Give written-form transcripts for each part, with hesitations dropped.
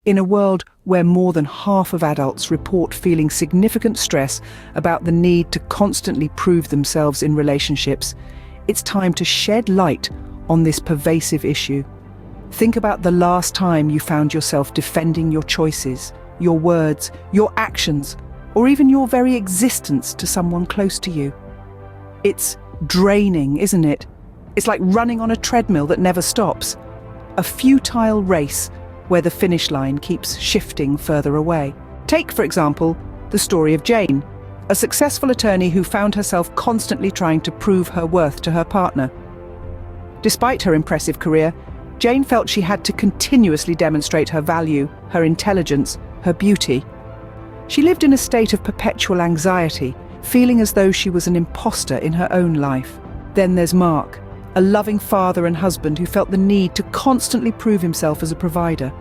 In a world where more than half of adults report feeling significant stress about the need to constantly prove themselves in relationships, it's time to shed light on this pervasive issue. Think about the last time you found yourself defending your choices, your words, your actions, or even your very existence to someone close to you. It's draining, isn't it? It's like running on a treadmill that never stops. A futile race where the finish line keeps shifting further away. Take, for example, the story of Jane, a successful attorney who found herself constantly trying to prove her worth to her partner. Despite her impressive career, Jane felt she had to continuously demonstrate her value, her intelligence, her beauty. She lived in a state of perpetual anxiety, feeling as though she was an imposter in her own life. Then there's Mark, a loving father and husband who felt the need to constantly prove himself as a provider.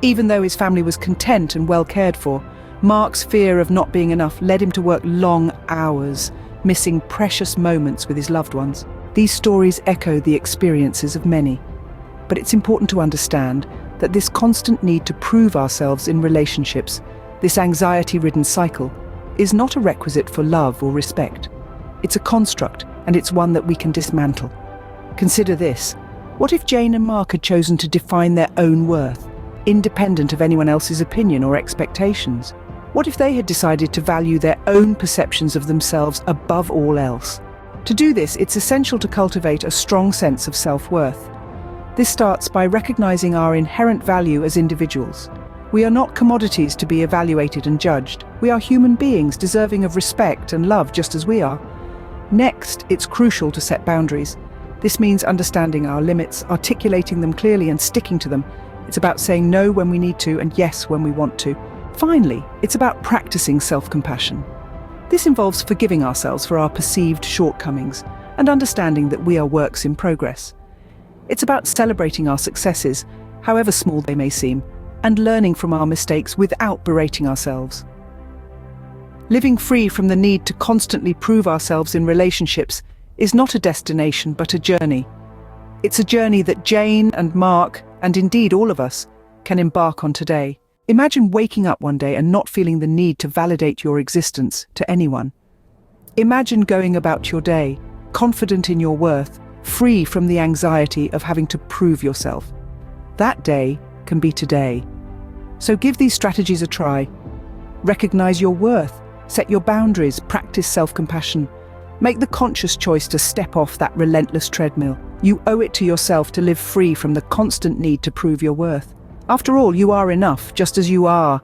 Even though his family was content and well cared for, Mark's fear of not being enough led him to work long hours, missing precious moments with his loved ones. These stories echo the experiences of many. But it's important to understand that this constant need to prove ourselves in relationships, this anxiety-ridden cycle, is not a requisite for love or respect. It's a construct, and it's one that we can dismantle. Consider this. What if Jane and Mark had chosen to define their own worth, independent of anyone else's opinion or expectations? What if they had decided to value their own perceptions of themselves above all else? To do this, it's essential to cultivate a strong sense of self-worth. This starts by recognizing our inherent value as individuals. We are not commodities to be evaluated and judged. We are human beings deserving of respect and love just as we are. Next, it's crucial to set boundaries. This means understanding our limits, articulating them clearly and sticking to them. It's about saying no when we need to and yes when we want to. Finally, it's about practicing self-compassion. This involves forgiving ourselves for our perceived shortcomings and understanding that we are works in progress. It's about celebrating our successes, however small they may seem, and learning from our mistakes without berating ourselves. Living free from the need to constantly prove ourselves in relationships is not a destination but a journey. It's a journey that Jane and Mark, and indeed all of us, can embark on today. Imagine waking up one day and not feeling the need to validate your existence to anyone. Imagine going about your day, confident in your worth, free from the anxiety of having to prove yourself. That day can be today. So give these strategies a try. Recognize your worth, set your boundaries, practice self-compassion. Make the conscious choice to step off that relentless treadmill. You owe it to yourself to live free from the constant need to prove your worth. After all, you are enough, just as you are,